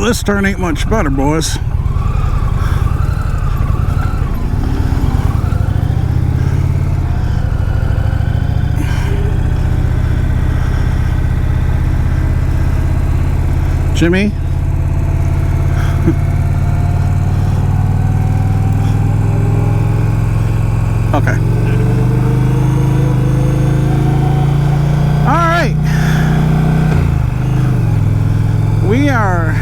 this turn ain't much better, boys. Jimmy? Okay. Alright. We are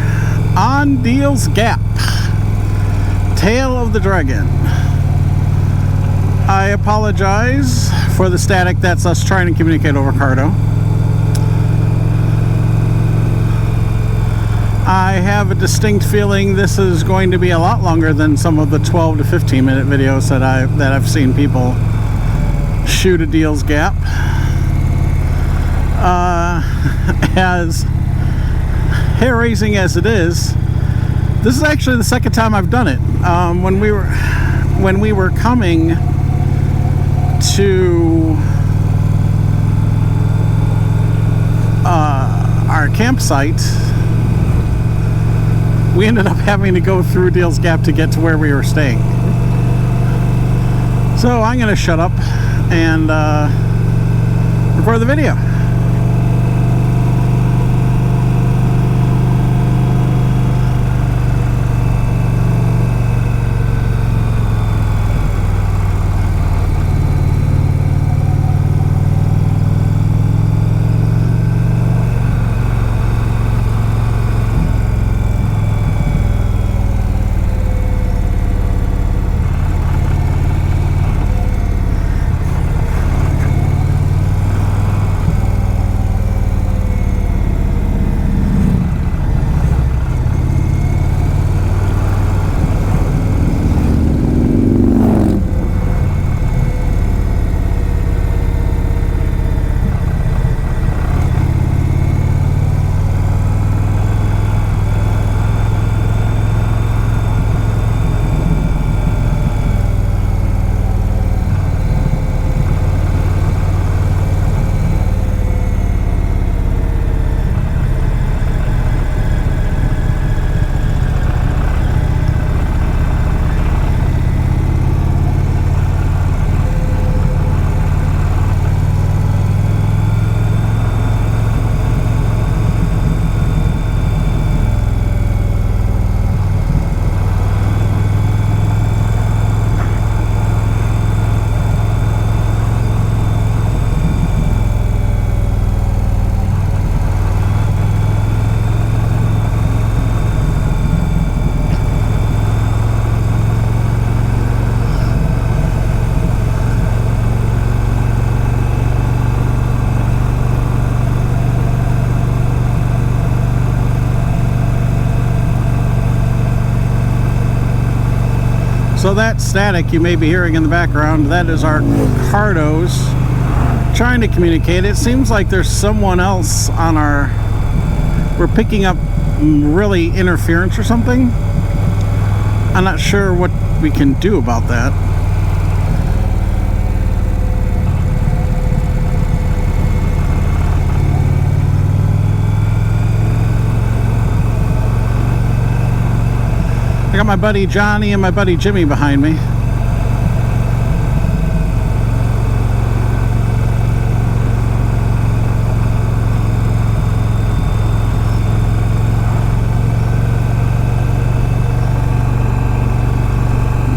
on Deal's Gap. Tail of the Dragon. I apologize for the static. That's us trying to communicate over Cardo. I have a distinct feeling this is going to be a lot longer than some of the 12 to 15 minute videos that I've seen people shoot at Deal's Gap. As hair-raising as it is, this is actually the second time I've done it. When we were coming to our campsite, we ended up having to go through Deal's Gap to get to where we were staying. So I'm going to shut up and record the video. So that static you may be hearing in the background, that is our Cardos trying to communicate. It seems like there's someone else on our... We're picking up really interference or something. I'm not sure what we can do about that. I got my buddy Johnny and my buddy Jimmy behind me.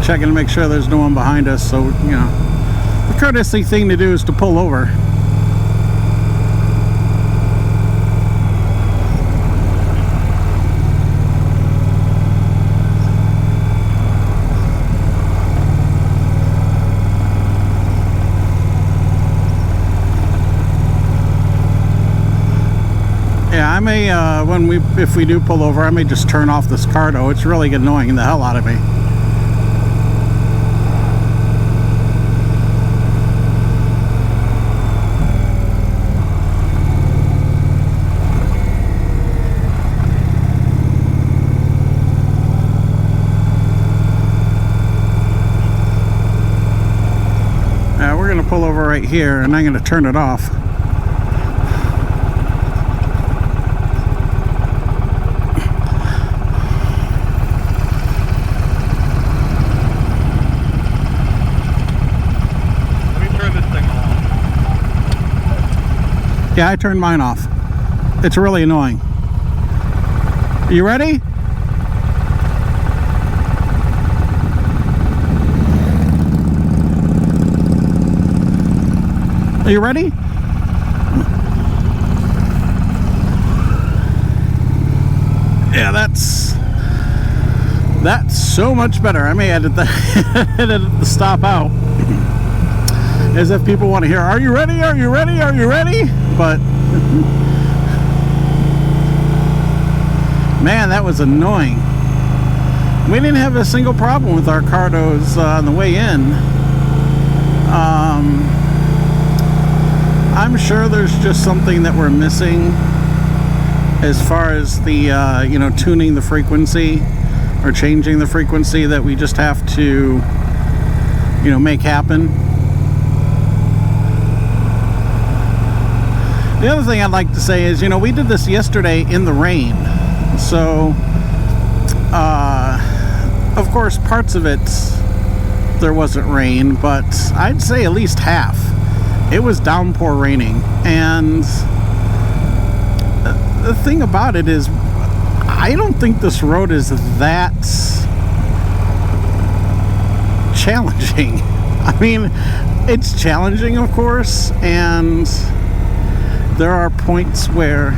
Checking to make sure there's no one behind us, so, you know, the courtesy thing to do is to pull over. Yeah, I may, if we do pull over, I may just turn off this Cardo. It's really annoying the hell out of me. Now we're going to pull over right here, and I'm going to turn it off. Yeah, I turned mine off. It's really annoying. Are you ready? Are you ready? Yeah, that's so much better. I may edit the stop out as if people want to hear, are you ready? Are you ready? Are you ready? But man, that was annoying. We didn't have a single problem with our Cardos on the way in. I'm sure there's just something that we're missing as far as the you know, tuning the frequency or changing the frequency that we just have to, you know, make happen. The other thing I'd like to say is, you know, we did this yesterday in the rain. So, of course, parts of it, there wasn't rain, but I'd say at least half. It was downpour raining. And the thing about it is, I don't think this road is that challenging. I mean, it's challenging, of course, and there are points where,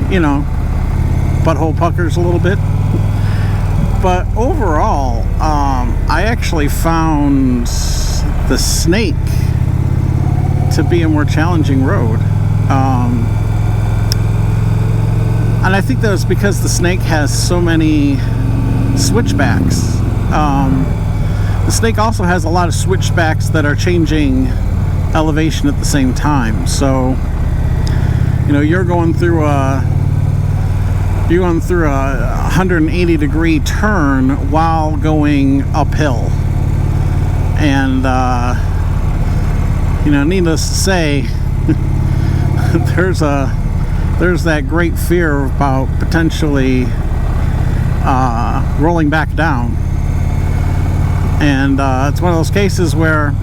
you know, butthole puckers a little bit. But overall, I actually found the Snake to be a more challenging road. And I think that was because the Snake has so many switchbacks. The Snake also has a lot of switchbacks that are changing elevation at the same time. So, you know, you're going through a 180 degree turn while going uphill. And you know, needless to say, there's that great fear about potentially rolling back down. And it's one of those cases where,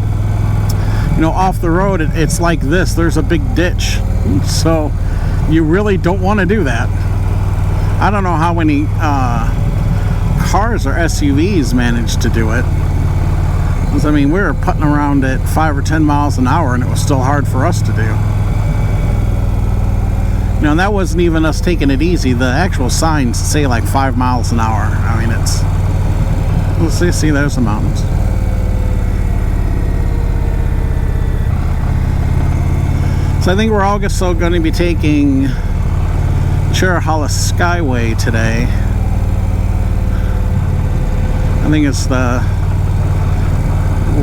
you know, off the road, it's like this. There's a big ditch. So you really don't want to do that. I don't know how many cars or SUVs managed to do it. Because, I mean, we were putting around at 5 or 10 miles an hour, and it was still hard for us to do. You know, and that wasn't even us taking it easy. The actual signs say like 5 miles an hour. I mean, it's... Let's see, there's the mountains. So I think we're also going to be taking Chirahala Skyway today. I think it's the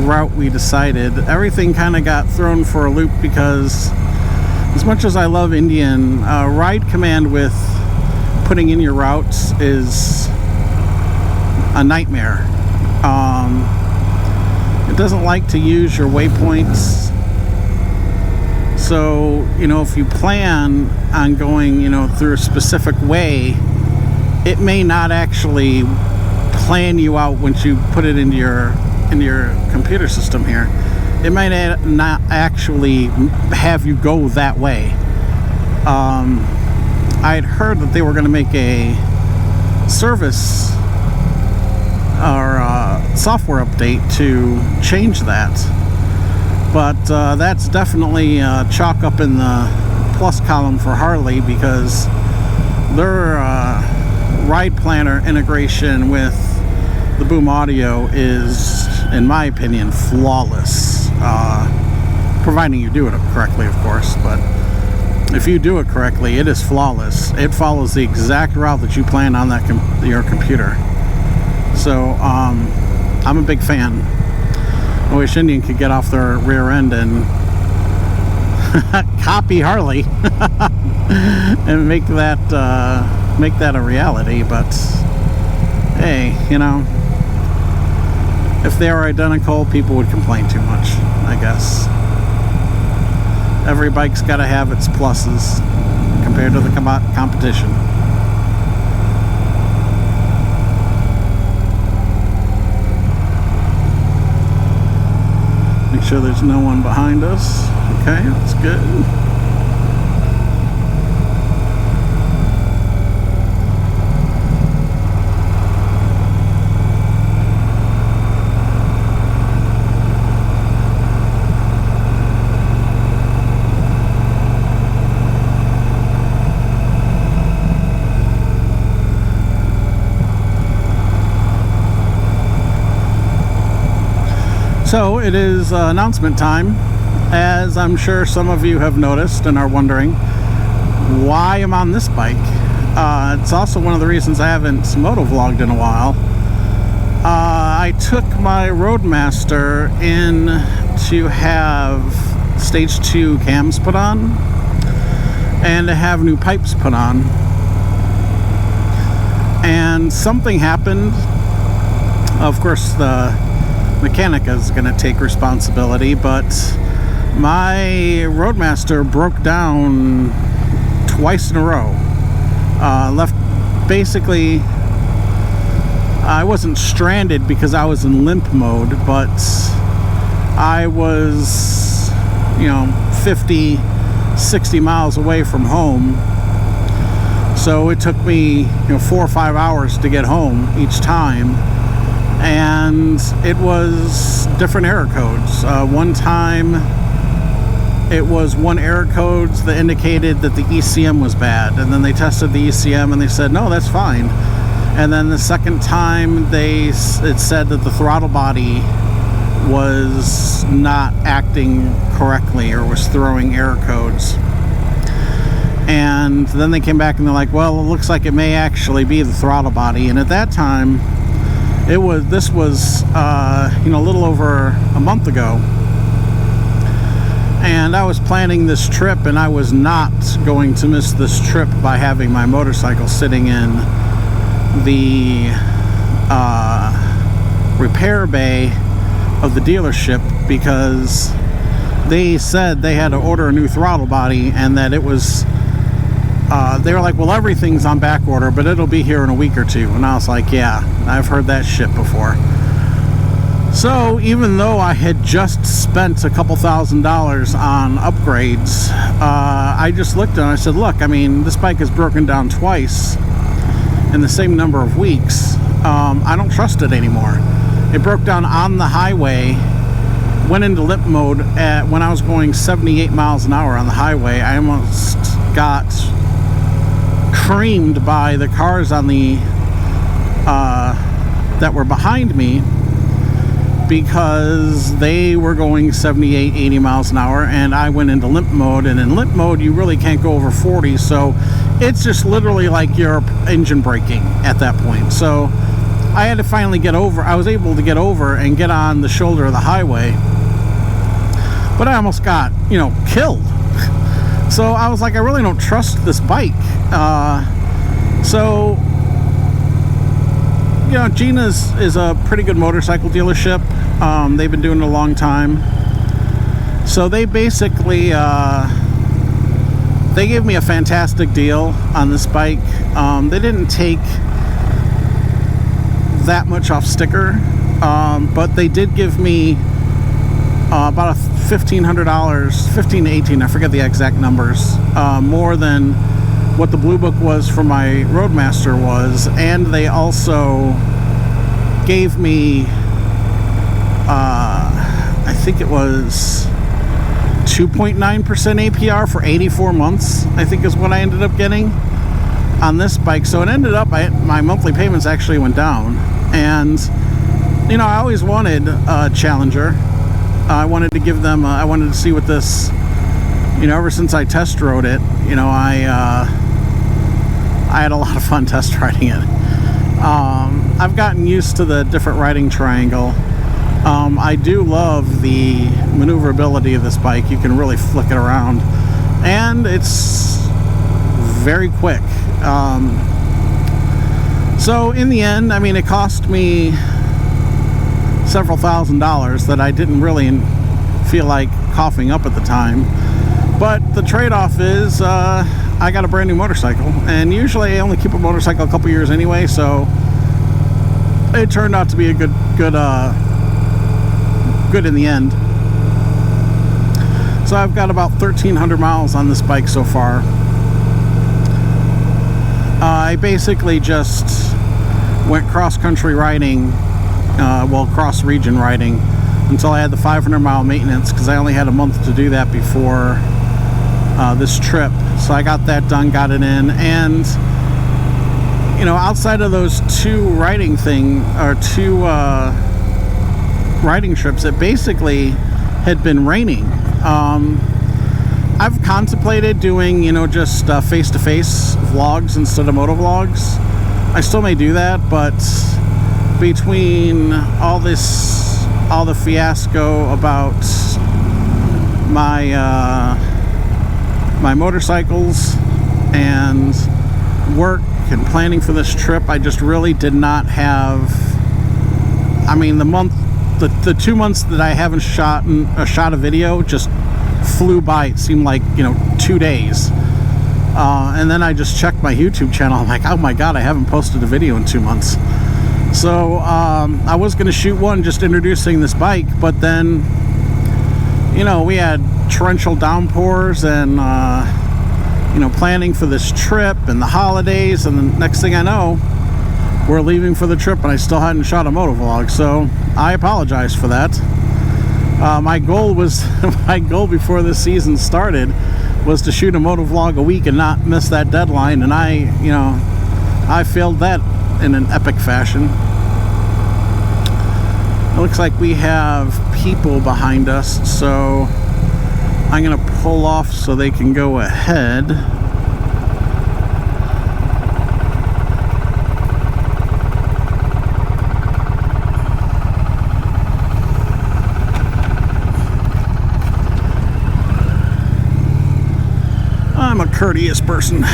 route we decided. Everything kind of got thrown for a loop because as much as I love Indian, Ride Command with putting in your routes is a nightmare. It doesn't like to use your waypoints. So, you know, if you plan on going, you know, through a specific way, it may not actually plan you out once you put it into your computer system here. It might not actually have you go that way. I had heard that they were going to make a service or software update to change that. But that's definitely chalk up in the plus column for Harley, because their ride planner integration with the Boom Audio is, in my opinion, flawless. Providing you do it correctly, of course. But if you do it correctly, it is flawless. It follows the exact route that you plan on that your computer. So I'm a big fan. I wish Indian could get off their rear end and copy Harley and make that a reality. But hey, you know, if they were identical, people would complain too much, I guess. Every bike's got to have its pluses compared to the competition. sure there's no one behind us. Okay, that's good. So it is announcement time, as I'm sure some of you have noticed and are wondering why I'm on this bike. It's also one of the reasons I haven't motovlogged in a while. I took my Roadmaster in to have stage 2 cams put on and to have new pipes put on. And something happened. Of course, the mechanic is going to take responsibility, but my Roadmaster broke down twice in a row. Left, basically, I wasn't stranded because I was in limp mode, but I was, 50, 60 miles away from home. So it took me, 4 or 5 hours to get home each time. And it was different error codes. One time it was one error codes that indicated that the ECM was bad, and then they tested the ECM and they said no, that's fine. And then the second time it said that the throttle body was not acting correctly or was throwing error codes. And then they came back and they're like, well, it looks like it may actually be the throttle body. And at that time, this was a little over a month ago, and I was planning this trip, and I was not going to miss this trip by having my motorcycle sitting in the repair bay of the dealership, because they said they had to order a new throttle body, and that it was they were like, well, everything's on back order, but it'll be here in a week or two. And I was like, yeah, I've heard that shit before. So even though I had just spent a couple $1,000s on upgrades, I just looked and I said, look, this bike is broken down twice in the same number of weeks. I don't trust it anymore. It broke down on the highway, went into limp mode when I was going 78 miles an hour on the highway. I almost got creamed by the cars on the that were behind me, because they were going 78, 80 miles an hour, and I went into limp mode, and in limp mode you really can't go over 40, so it's just literally like your engine braking at that point. So I had to finally get over. I was able to get over and get on the shoulder of the highway, but I almost got killed. So I was like, I really don't trust this bike. Gina's is a pretty good motorcycle dealership. They've been doing it a long time. So they basically, they gave me a fantastic deal on this bike. They didn't take that much off sticker, but they did give me about $1,500, 15 to 18, I forget the exact numbers, more than what the Blue Book was for my Roadmaster was. And they also gave me I think it was 2.9% APR for 84 months, I think is what I ended up getting on this bike. So it ended up, my monthly payments actually went down. And I always wanted a Challenger. I wanted to give them I wanted to see what this, ever since I test rode it, I had a lot of fun test riding it. I've gotten used to the different riding triangle. I do love the maneuverability of this bike. You can really flick it around, and it's very quick. So in the end, it cost me several $1,000s that I didn't really feel like coughing up at the time. But the trade-off is I got a brand new motorcycle, and usually I only keep a motorcycle a couple years anyway, so it turned out to be a good in the end. So I've got about 1,300 miles on this bike so far. I basically just went cross-country riding, cross-region riding, until I had the 500-mile maintenance, because I only had a month to do that before this trip. So I got that done, got it in, and outside of those two riding trips, it basically had been raining. I've contemplated doing, just face-to-face vlogs instead of moto vlogs. I still may do that, but between all the fiasco about my motorcycles and work and planning for this trip, I just really did not have. The 2 months that I haven't shot a video just flew by. It seemed like 2 days, and then I just checked my YouTube channel. I'm like, oh my god, I haven't posted a video in 2 months. So I was going to shoot one just introducing this bike, but then we had torrential downpours and planning for this trip and the holidays, and the next thing I know, we're leaving for the trip and I still hadn't shot a moto vlog. So I apologize for that. My goal before this season started was to shoot a moto vlog a week and not miss that deadline, and I failed that in an epic fashion. It looks like we have people behind us, so I'm gonna pull off so they can go ahead. I'm a courteous person.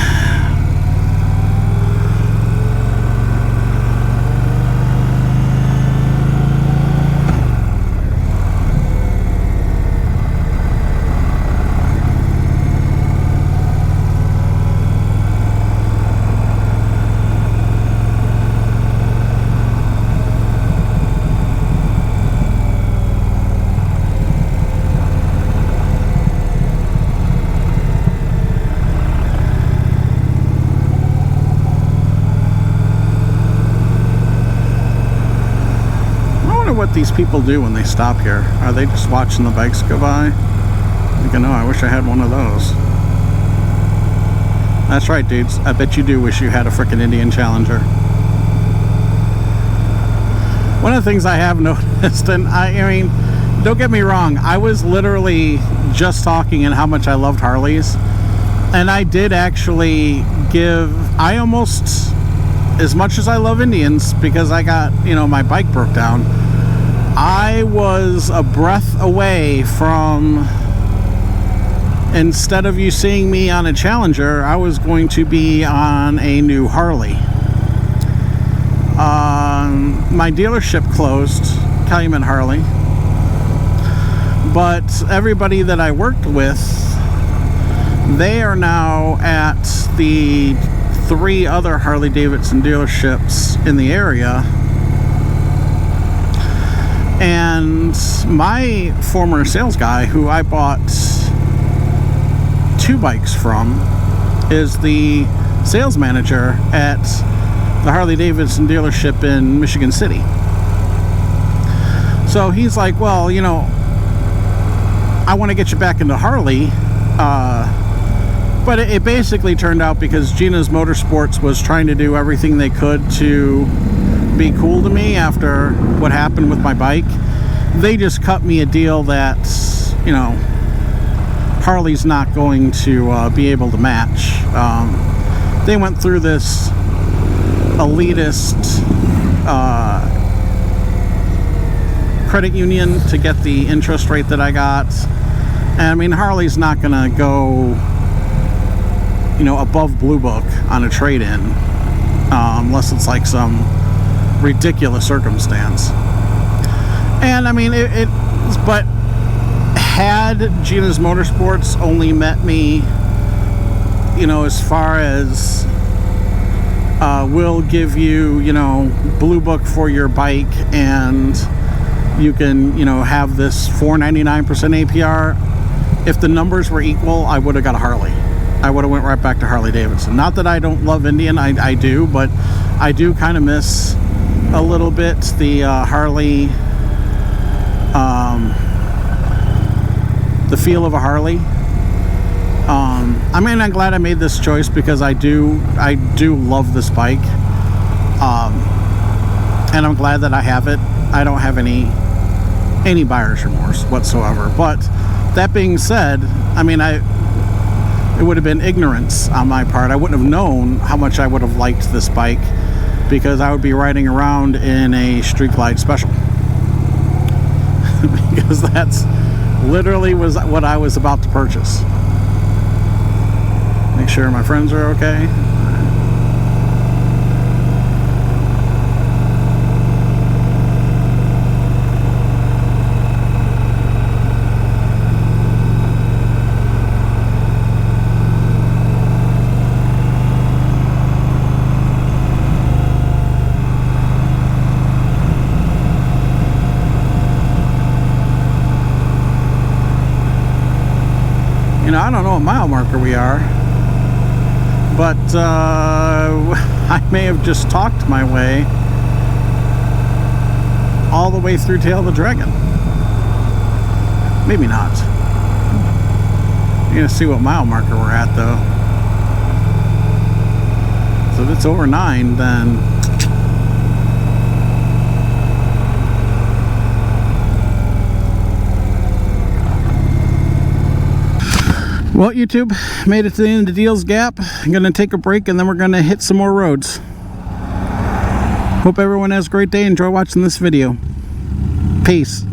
What these people do when they stop here. Are they just watching the bikes go by? I wish I had one of those. That's right, dudes. I bet you do wish you had a frickin' Indian Challenger. One of the things I have noticed, and don't get me wrong, I was literally just talking and how much I loved Harleys, and I did actually as much as I love Indians, because I got, my bike broke down, I was a breath away from, instead of you seeing me on a Challenger, I was going to be on a new Harley. My dealership closed, Calumet Harley, but everybody that I worked with, they are now at the 3 other Harley-Davidson dealerships in the area. And my former sales guy, who I bought 2 bikes from, is the sales manager at the Harley-Davidson dealership in Michigan City. So he's like, well, I want to get you back into Harley. But it basically turned out because Gina's Motorsports was trying to do everything they could to be cool to me after what happened with my bike. They just cut me a deal that, Harley's not going to be able to match. They went through this elitist credit union to get the interest rate that I got. And Harley's not going to go, above Blue Book on a trade-in, unless it's like some ridiculous circumstance. And but had Gina's Motorsports only met me, as far as we'll give you, Blue Book for your bike, and you can, have this 4.99% APR, if the numbers were equal, I would have got a Harley. I would have went right back to Harley Davidson. Not that I don't love Indian, I do, but I do kind of miss a little bit the Harley, the feel of a Harley. I mean, I'm glad I made this choice because I do love this bike, and I'm glad that I have it. I don't have any buyer's remorse whatsoever. But that being said, I mean, it would have been ignorance on my part. I wouldn't have known how much I would have liked this bike because I would be riding around in a Street Glide Special. Because that's literally was what I was about to purchase. Make sure my friends are okay. You know, I don't know what mile marker we are, but I may have just talked my way all the way through Tail of the Dragon. Maybe not. You're gonna see what mile marker we're at though. So if it's over 9, then well, YouTube, made it to the end of Deals Gap. I'm going to take a break and then we're going to hit some more roads. Hope everyone has a great day. Enjoy watching this video. Peace.